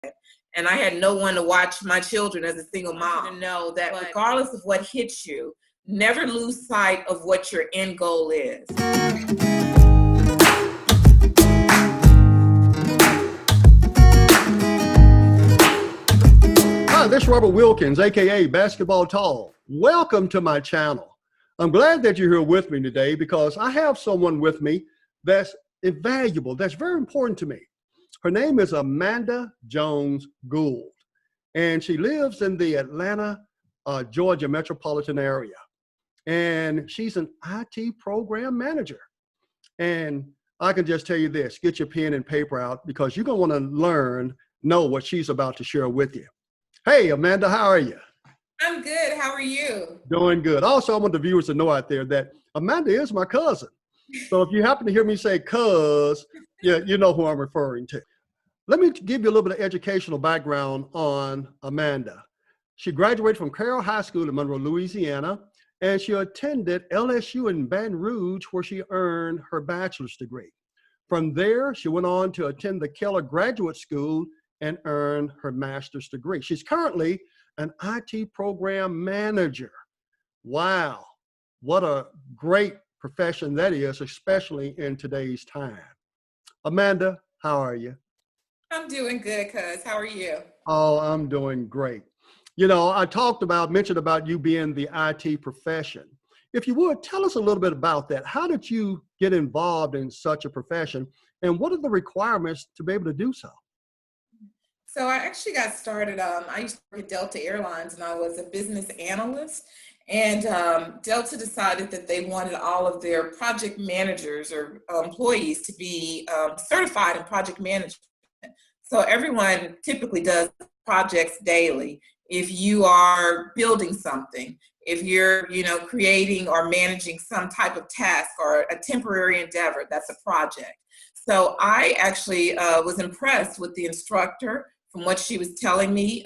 And I had no one to watch my children as a single mom. To know that regardless of what hits you, never lose sight of what your end goal is. Hi, this is Robert Wilkins, aka Basketball Tall. Welcome to my channel. I'm glad that you're here with me today because I have someone with me that's invaluable, that's very important to me. Her name is Amanda Jones Gould, and she lives in the Atlanta, Georgia metropolitan area. And she's an IT program manager. And I can just tell you this, get your pen and paper out because you're going to want to know what she's about to share with you. Hey, Amanda, how are you? I'm good. How are you? Doing good. Also, I want the viewers to know out there that Amanda is my cousin. So if you happen to hear me say cuz, yeah, you know who I'm referring to. Let me give you a little bit of educational background on Amanda. She graduated from Carroll High School in Monroe, Louisiana, and she attended LSU in Baton Rouge, where she earned her bachelor's degree. From there, she went on to attend the Keller Graduate School and earned her master's degree. She's currently an IT program manager. Wow, what a great profession that is, especially in today's time. Amanda, how are you? I'm doing good, cuz. How are you? Oh, I'm doing great. You know, I mentioned about you being the IT profession. If you would, tell us a little bit about that. How did you get involved in such a profession, and what are the requirements to be able to do so? So I actually got started, I used to work at Delta Airlines and I was a business analyst. And Delta decided that they wanted all of their project managers or employees to be certified in project management. So everyone typically does projects daily. If you are building something, if you're, creating or managing some type of task or a temporary endeavor, that's a project. So I actually was impressed with the instructor from what she was telling me.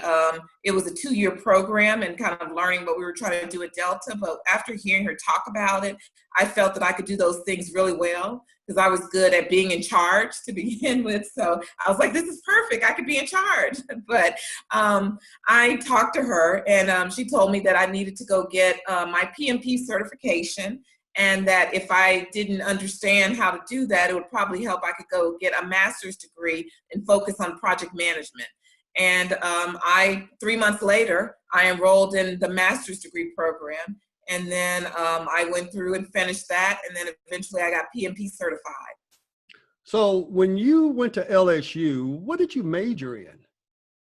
It was a 2-year program and kind of learning what we were trying to do at Delta. But after hearing her talk about it, I felt that I could do those things really well because I was good at being in charge to begin with. So I was like, this is perfect. I could be in charge. But I talked to her and she told me that I needed to go get my PMP certification, and that if I didn't understand how to do that, it would probably help. I could go get a master's degree and focus on project management. And 3 months later, I enrolled in the master's degree program. And then I went through and finished that. And then eventually I got PMP certified. So when you went to LSU, what did you major in?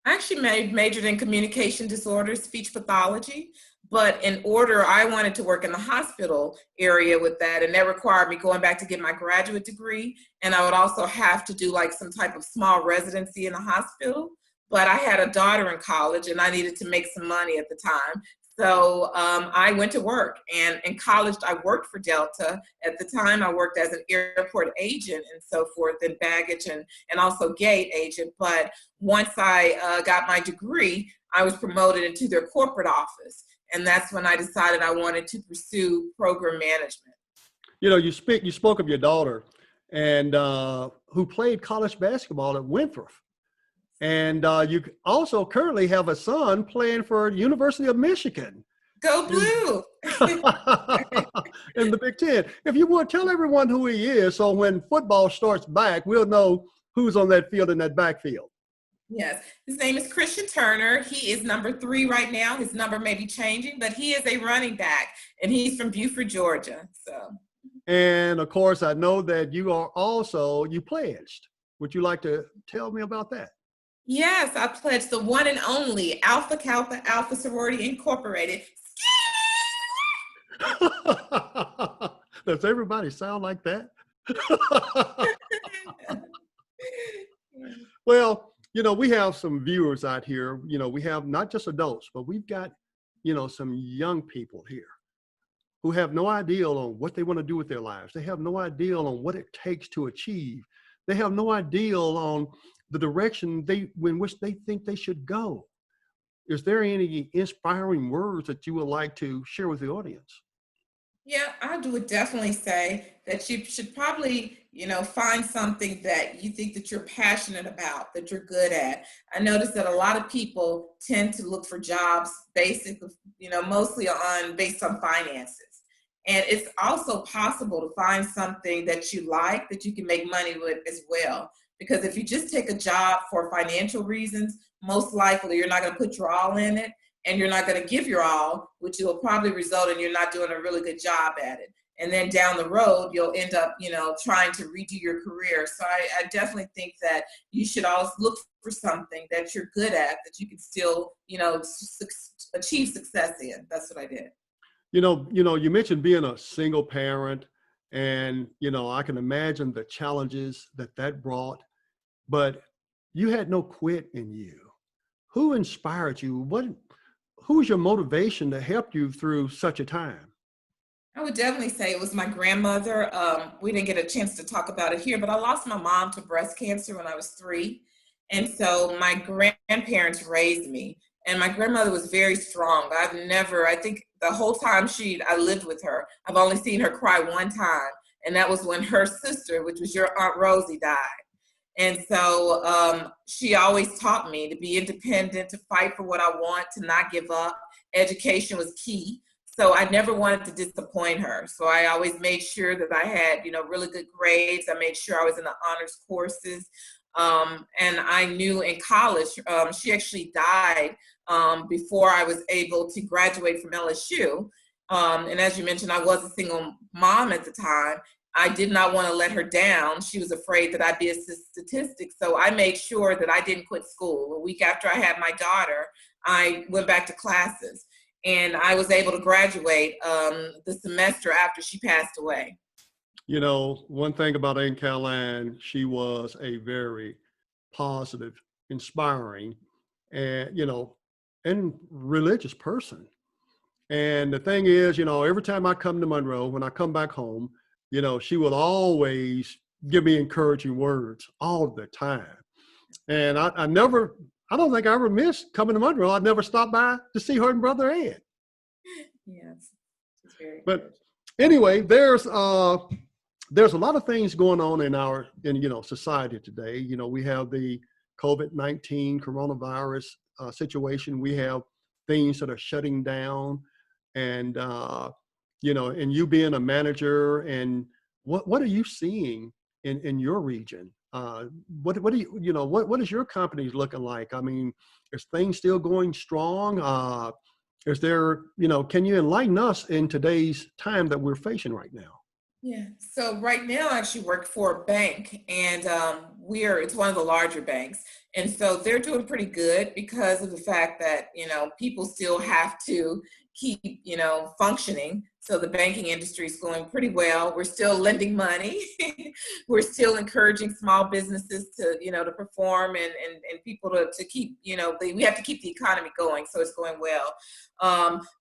I actually majored in communication disorders, speech pathology. But in order, I wanted to work in the hospital area with that, and that required me going back to get my graduate degree, and I would also have to do like some type of small residency in the hospital. But I had a daughter in college, and I needed to make some money at the time. So I went to work, and in college, I worked for Delta. At the time, I worked as an airport agent and so forth, and baggage and also gate agent. But once I got my degree, I was promoted into their corporate office. And that's when I decided I wanted to pursue program management. You know, you spoke of your daughter, and who played college basketball at Winthrop. And you also currently have a son playing for the University of Michigan. Go Blue! In the Big Ten. If you would, tell everyone who he is, so when football starts back, we'll know who's on that field in that backfield. Yes, his name is Christian Turner. He is number 3 right now. His number may be changing, but he is a running back, and he's from Beaufort, Georgia. So. And of course, I know that you pledged. Would you like to tell me about that? Yes, I pledged the one and only Alpha Kappa Alpha Sorority Incorporated. Does everybody sound like that? Well, you know, we have some viewers out here. You know, we have not just adults, but we've got, some young people here who have no idea on what they want to do with their lives. They have no idea on what it takes to achieve. They have no idea on the direction in which they think they should go. Is there any inspiring words that you would like to share with the audience? Yeah, would definitely say that you should probably, find something that you think that you're passionate about, that you're good at. I notice that a lot of people tend to look for jobs mostly based on finances. And it's also possible to find something that you like that you can make money with as well. Because if you just take a job for financial reasons, most likely you're not going to put your all in it and you're not going to give your all, which will probably result in you're not doing a really good job at it. And then down the road, you'll end up, trying to redo your career. So I definitely think that you should always look for something that you're good at that you can still, achieve success in. That's what I did. You mentioned being a single parent, and I can imagine the challenges that that brought. But you had no quit in you. Who inspired you? Who was your motivation to help you through such a time? I would definitely say it was my grandmother. We didn't get a chance to talk about it here, but I lost my mom to breast cancer when I was 3. And so my grandparents raised me. And my grandmother was very strong. I think the whole time I lived with her, I've only seen her cry one time. And that was when her sister, which was your Aunt Rosie, died. And so she always taught me to be independent, to fight for what I want, to not give up. Education was key. So I never wanted to disappoint her. So I always made sure that I had, really good grades. I made sure I was in the honors courses. And I knew in college, she actually died before I was able to graduate from LSU. And as you mentioned, I was a single mom at the time. I did not want to let her down. She was afraid that I'd be a statistic. So I made sure that I didn't quit school. A week after I had my daughter, I went back to classes and I was able to graduate the semester after she passed away. One thing about Aunt Caroline, she was a very positive, inspiring, and and religious person. And the thing is, every time I come to Monroe, when I come back home, she will always give me encouraging words all the time. And I don't think I ever missed coming to Monroe. I never stopped by to see her and Brother Ed. Yes, it's very But good. anyway, there's a lot of things going on in society today. We have the COVID-19 coronavirus situation. We have things that are shutting down, and and you being a manager, and what are you seeing in your region? What do what is your company looking like? I mean, is things still going strong? Is there, can you enlighten us in today's time that we're facing right now? Yeah. So right now, I actually work for a bank, and it's one of the larger banks, and so they're doing pretty good because of the fact that people still have to keep functioning. So the banking industry is going pretty well. We're still lending money. We're still encouraging small businesses to to perform and people to keep we have to keep the economy going. So it's going well.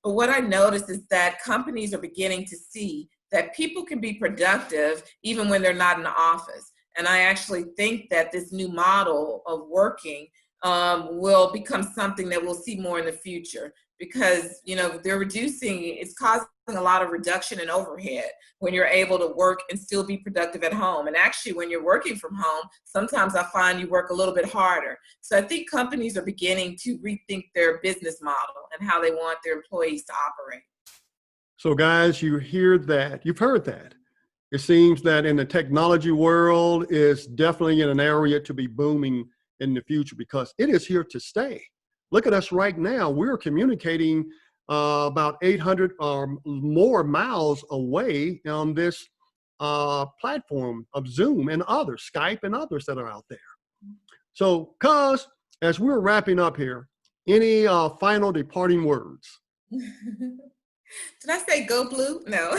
But what I noticed is that companies are beginning to see that people can be productive even when they're not in the office. And I actually think that this new model of working will become something that we'll see more in the future because, it's causing a lot of reduction in overhead when you're able to work and still be productive at home. And actually, when you're working from home, sometimes I find you work a little bit harder. So I think companies are beginning to rethink their business model and how they want their employees to operate. So guys, you hear that, you've heard that. It seems that in the technology world is definitely in an area to be booming in the future because it is here to stay. Look at us right now. We're communicating about 800 or more miles away on this platform of Zoom and others, Skype and others that are out there. So, cuz, as we're wrapping up here, any final departing words? Did I say go blue? No.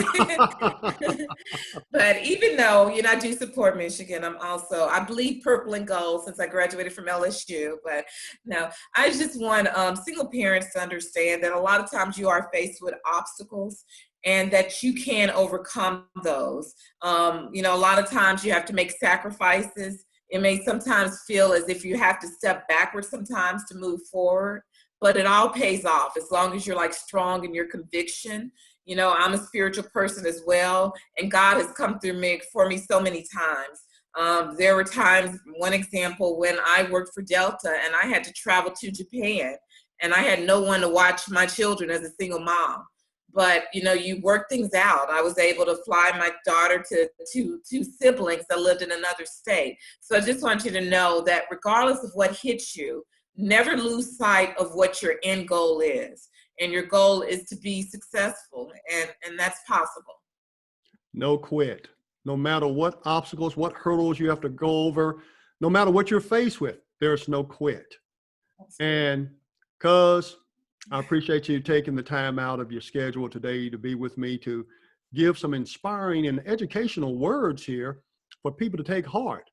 But even though, I do support Michigan, I bleed purple and gold since I graduated from LSU. But no, I just want single parents to understand that a lot of times you are faced with obstacles and that you can overcome those. A lot of times you have to make sacrifices. It may sometimes feel as if you have to step backwards sometimes to move forward, but it all pays off as long as you're strong in your conviction You know, I'm a spiritual person as well, and God has come through me for me so many times. There were times, one example, when I worked for Delta and I had to travel to Japan and I had no one to watch my children as a single mom. But, you know, you work things out. I was able to fly my daughter to two siblings that lived in another state. So I just want you to know that regardless of what hits you, never lose sight of what your end goal is. And your goal is to be successful, and that's possible. No quit. No matter what obstacles, what hurdles you have to go over, no matter what you're faced with, there's no quit. And cuz I appreciate you taking the time out of your schedule today to be with me to give some inspiring and educational words here for people to take heart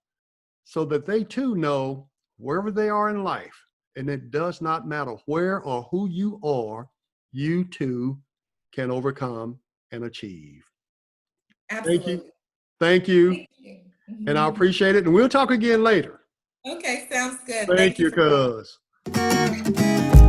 so that they too know wherever they are in life, and it does not matter where or who you are, you too can overcome and achieve. Thank you. Absolutely. Thank you. Thank you. And I appreciate it. And we'll talk again later. Okay, sounds good. Thank Thank you you, for cuz.